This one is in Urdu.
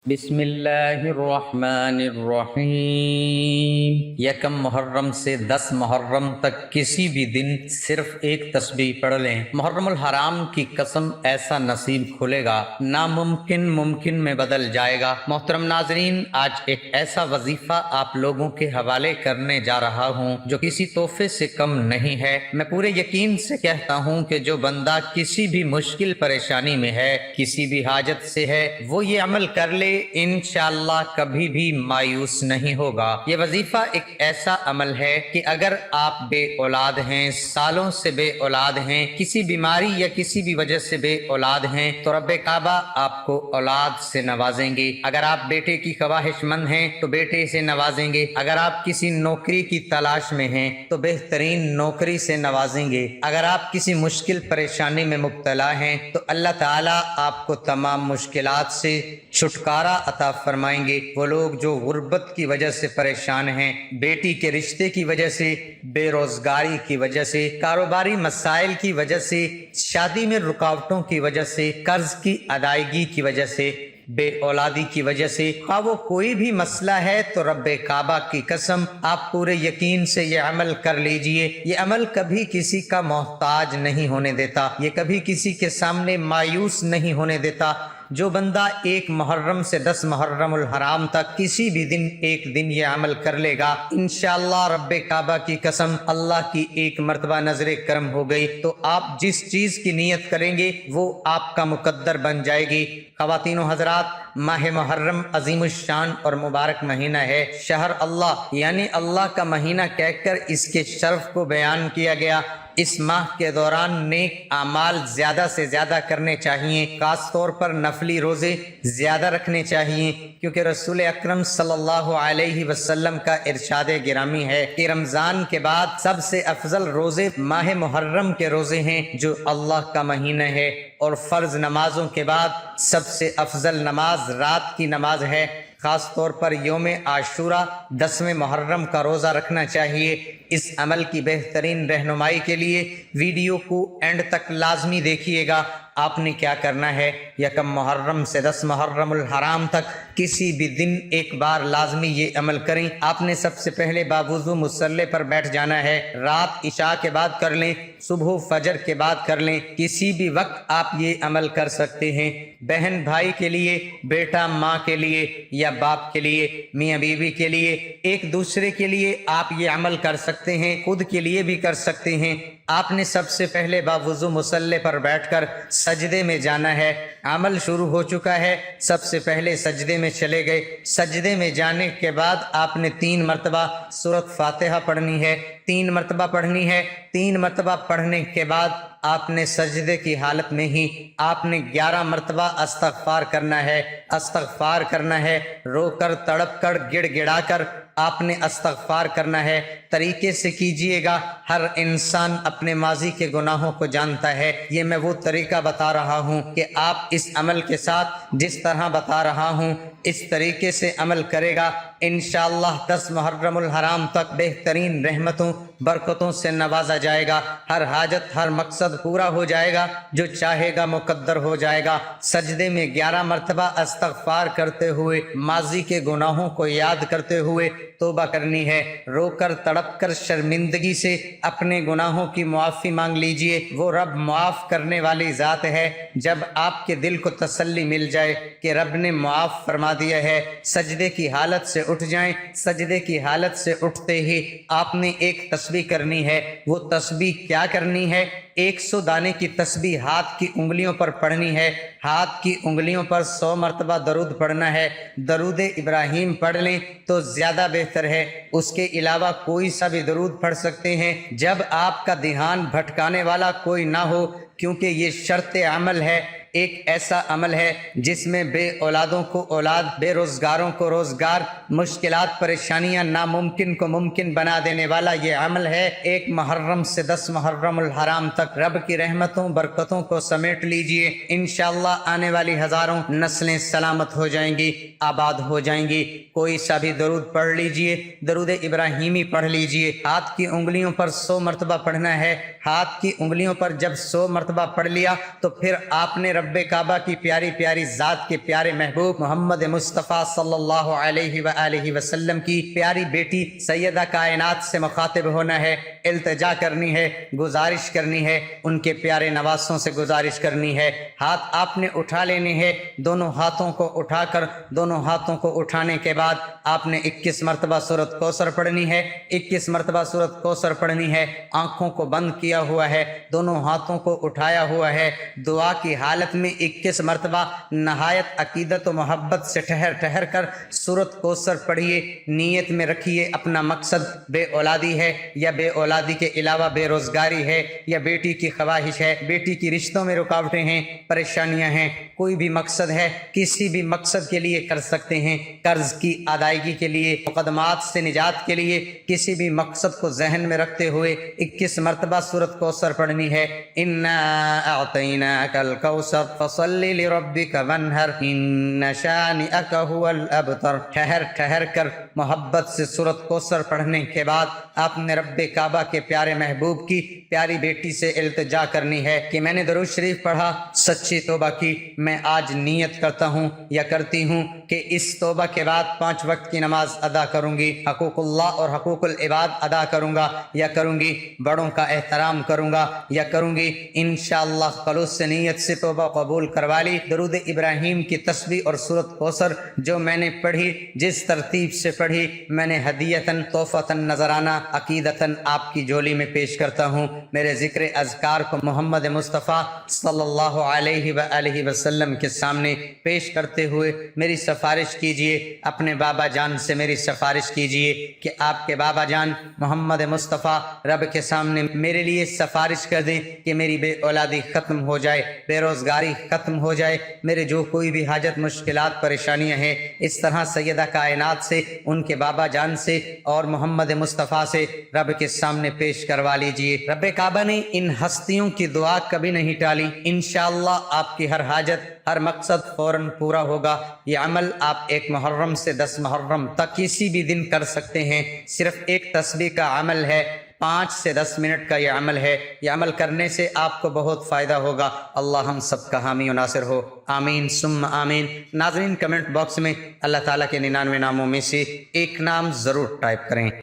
بسم اللہ الرحمن الرحیم۔ یکم محرم سے 10 محرم تک کسی بھی دن صرف ایک تسبیح پڑھ لیں۔ محرم الحرام کی قسم ایسا نصیب کھلے گا، ناممکن ممکن میں بدل جائے گا۔ محترم ناظرین، آج ایک ایسا وظیفہ آپ لوگوں کے حوالے کرنے جا رہا ہوں جو کسی تحفے سے کم نہیں ہے۔ میں پورے یقین سے کہتا ہوں کہ جو بندہ کسی بھی مشکل پریشانی میں ہے، کسی بھی حاجت سے ہے، وہ یہ عمل کر لے، انشاءاللہ کبھی بھی مایوس نہیں ہوگا۔ یہ وظیفہ ایک ایسا عمل ہے کہ اگر آپ بے اولاد ہیں، سالوں سے بے اولاد ہیں، کسی بیماری یا کسی بھی وجہ سے بے اولاد ہیں، تو رب کعبہ آپ کو اولاد سے نوازیں گے۔ اگر آپ بیٹے کی خواہش مند ہیں تو بیٹے سے نوازیں گے۔ اگر آپ کسی نوکری کی تلاش میں ہیں تو بہترین نوکری سے نوازیں گے۔ اگر آپ کسی مشکل پریشانی میں مبتلا ہیں تو اللہ تعالیٰ آپ کو تمام مشکلات سے چھٹکارا عطا فرمائیں گے۔ وہ لوگ جو غربت کی وجہ سے پریشان ہیں، بیٹی کے رشتے کی وجہ سے، بے روزگاری کی وجہ سے، کاروباری مسائل کی وجہ سے، شادی میں رکاوٹوں کی وجہ سے، قرض کی ادائیگی کی وجہ سے، بے اولادی کی وجہ سے، خواہ وہ کوئی بھی مسئلہ ہے، تو رب کعبہ کی قسم آپ پورے یقین سے یہ عمل کر لیجئے۔ یہ عمل کبھی کسی کا محتاج نہیں ہونے دیتا، یہ کبھی کسی کے سامنے مایوس نہیں ہونے دیتا۔ جو بندہ 1 محرم سے 10 محرم الحرام تک کسی بھی دن ایک دن یہ عمل کر لے گا، انشاءاللہ رب کعبہ کی قسم اللہ کی ایک مرتبہ نظر کرم ہو گئی تو آپ جس چیز کی نیت کریں گے وہ آپ کا مقدر بن جائے گی۔ خواتین و حضرات، ماہ محرم عظیم الشان اور مبارک مہینہ ہے، شہر اللہ یعنی اللہ کا مہینہ کہہ کر اس کے شرف کو بیان کیا گیا۔ اس ماہ کے دوران نیک اعمال زیادہ سے زیادہ کرنے چاہیے، خاص طور پر نفلی روزے زیادہ رکھنے چاہیے، کیونکہ رسول اکرم صلی اللہ علیہ وسلم کا ارشاد گرامی ہے کہ رمضان کے بعد سب سے افضل روزے ماہ محرم کے روزے ہیں جو اللہ کا مہینہ ہے، اور فرض نمازوں کے بعد سب سے افضل نماز رات کی نماز ہے۔ خاص طور پر یوم عاشوراء 10ویں محرم کا روزہ رکھنا چاہیے۔ اس عمل کی بہترین رہنمائی کے لیے ویڈیو کو اینڈ تک لازمی دیکھیے گا۔ آپ نے کیا کرنا ہے، یکم محرم سے 10 محرم الحرام تک کسی بھی دن ایک بار لازمی یہ عمل کریں۔ آپ نے سب سے پہلے باوضو مصلی پر بیٹھ جانا ہے، رات عشاء کے بعد کر لیں، صبح فجر کے بعد کر لیں، کسی بھی وقت آپ یہ عمل کر سکتے ہیں۔ بہن بھائی کے لیے، بیٹا ماں کے لیے یا باپ کے لیے، میاں بیوی کے لیے، ایک دوسرے کے لیے آپ یہ عمل کر سکتے ہیں، خود کے لیے بھی کر سکتے ہیں۔ آپ نے سب سے پہلے باوضو مصلی پر بیٹھ کر سجدے میں جانا ہے۔ عمل شروع ہو چکا ہے، سب سے پہلے سجدے میں چلے گئے۔ سجدے میں جانے کے بعد آپ نے 3 مرتبہ سورۃ فاتحہ پڑھنی ہے، 3 مرتبہ پڑھنی ہے۔ 3 مرتبہ پڑھنے کے بعد آپ نے سجدے کی حالت میں ہی آپ نے 11 مرتبہ استغفار کرنا ہے، استغفار کرنا ہے، رو کر، تڑپ کر، گڑ گڑا کر آپ نے استغفار کرنا ہے۔ طریقے سے کیجئے گا، ہر انسان اپنے ماضی کے گناہوں کو جانتا ہے۔ یہ میں وہ طریقہ بتا رہا ہوں کہ آپ اس عمل کے ساتھ جس طرح بتا رہا ہوں اس طریقے سے عمل کرے گا، انشاءاللہ 10 محرم الحرام تک بہترین رحمتوں برکتوں سے نوازا جائے گا۔ ہر حاجت، ہر مقصد پورا ہو جائے گا، جو چاہے گا مقدر ہو جائے گا۔ سجدے میں 11 مرتبہ استغفار کرتے ہوئے، ماضی کے گناہوں کو یاد کرتے ہوئے توبہ کرنی ہے، رو کر، تڑپ کر، شرمندگی سے اپنے گناہوں کی معافی مانگ لیجئے۔ وہ رب معاف کرنے والی ذات ہے۔ جب آپ کے دل کو تسلی مل جائے کہ رب نے معاف فرما دیا ہے، سجدے کی حالت سے اٹھ جائیں۔ سجدے کی حالت سے اٹھتے ہی آپ نے ایک تسبیح کرنی ہے۔ وہ تسبیح کیا کرنی ہے؟ 100 دانے کی تسبیح ہاتھ کی انگلیوں پر پڑھنی ہے۔ ہاتھ کی انگلیوں پر 100 مرتبہ درود پڑھنا ہے۔ درود ابراہیم پڑھ لیں تو زیادہ بہتر ہے، اس کے علاوہ کوئی سا بھی درود پڑھ سکتے ہیں جب آپ کا دھیان بھٹکانے والا کوئی نہ ہو، کیونکہ یہ شرط عمل ہے۔ ایک ایسا عمل ہے جس میں بے اولادوں کو اولاد، بے روزگاروں کو روزگار، مشکلات پریشانیاں ناممکن کو ممکن بنا دینے والا یہ عمل ہے۔ 1 محرم سے 10 محرم الحرام تک رب کی رحمتوں برکتوں کو سمیٹ لیجئے، انشاءاللہ آنے والی ہزاروں نسلیں سلامت ہو جائیں گی، آباد ہو جائیں گی۔ کوئی سا بھی درود پڑھ لیجئے، درود ابراہیمی پڑھ لیجئے۔ ہاتھ کی انگلیوں پر 100 مرتبہ پڑھنا ہے۔ ہاتھ کی انگلیوں پر جب 100 مرتبہ پڑھ لیا تو پھر آپ نے رب رب کعبہ کی پیاری پیاری ذات کے پیارے محبوب محمد مصطفیٰ صلی اللہ علیہ وآلہ وسلم کی پیاری بیٹی سیدہ کائنات سے مخاطب ہونا ہے، التجا کرنی ہے، گزارش کرنی ہے، ان کے پیارے نواسوں سے گزارش کرنی ہے۔ ہاتھ آپ نے اٹھا لینے ہیں، دونوں ہاتھوں کو اٹھا کر دونوں ہاتھوں کو اٹھانے کے بعد آپ نے 21 مرتبہ سورۃ کوثر پڑھنی ہے، 21 مرتبہ سورۃ کوثر پڑھنی ہے۔ آنکھوں کو بند کیا ہوا ہے، دونوں ہاتھوں کو اٹھایا ہوا ہے، دعا کی حالت میں 21 مرتبہ نہایت عقیدت و محبت سے ٹھہر ٹھہر کر سورۃ کوثر پڑھیے۔ نیت میں رکھیے اپنا مقصد بے اولادی ہے یا بے اولادی کے علاوہ بے روزگاری ہے یا بیٹی کی خواہش ہے، بیٹی کی رشتوں میں رکاوٹیں ہیں، پریشانیاں ہیں، کوئی بھی مقصد ہے، کسی بھی مقصد کے لیے کر سکتے ہیں، قرض کی ادائیگی کے لیے، مقدمات سے نجات کے لیے، کسی بھی مقصد کو ذہن میں رکھتے ہوئے 21 مرتبہ سورۃ کوثر پڑھنی ہے۔ انا اعطیناک الکوثر فصل لربک وانحر ان شانئک هو الابتر۔ ٹھہر ٹھہر کر محبت سے سورۃ کوثر پڑھنے کے بعد آپ نے رب کعبہ کے پیارے محبوب کی پیاری بیٹی سے التجا کرنی ہے کہ میں نے درود شریف پڑھا، سچی توبہ کی، میں آج نیت کرتا ہوں یا کرتی ہوں کہ اس توبہ کے بعد 5 وقت کی نماز ادا کروں گی، حقوق اللہ اور حقوق العباد ادا کروں گا یا کروں گی، بڑوں کا احترام کروں گا یا کروں گی، انشاءاللہ خلوص سے نیت سے توبہ قبول کروا لی۔ درود ابراہیم کی تسبیح اور سورۃ کوثر جو میں نے پڑھی، جس ترتیب سے پڑھی، میں نے ہدیتاً تحفۃً نذرانہ عقیدتاً آپ کی جولی میں پیش کرتا ہوں۔ میرے ذکر اذکار کو محمد مصطفیٰ صلی اللہ علیہ وآلہ وسلم کے سامنے پیش کرتے ہوئے میری سفارش کیجئے، اپنے بابا جان سے میری سفارش کیجئے کہ آپ کے بابا جان محمد مصطفیٰ رب کے سامنے میرے لیے سفارش کر دیں کہ میری بے اولادی ختم ہو جائے، بے روزگاری ختم ہو جائے، میرے جو کوئی بھی حاجت مشکلات پریشانیاں ہیں، اس طرح سیدہ کائنات سے، ان کے بابا جان سے اور محمد مصطفیٰ سے رب کے سامنے پیش کروا لیجئے۔ رب کعبہ نے ان ہستیوں کی دعا کبھی نہیں ٹالی، انشاءاللہ آپ کی ہر حاجت، ہر مقصد فوراً پورا ہوگا۔ یہ عمل آپ 1 محرم سے 10 محرم تک کسی بھی دن کر سکتے ہیں، صرف ایک تسبیح کا عمل ہے، 5 سے 10 منٹ کا یہ عمل ہے، یہ عمل کرنے سے آپ کو بہت فائدہ ہوگا۔ اللہ ہم سب کا حامی و ناصر ہو، آمین ثم آمین۔ ناظرین کمنٹ باکس میں اللہ تعالیٰ کے 99 ناموں میں سے ایک نام ضرور ٹائپ کریں۔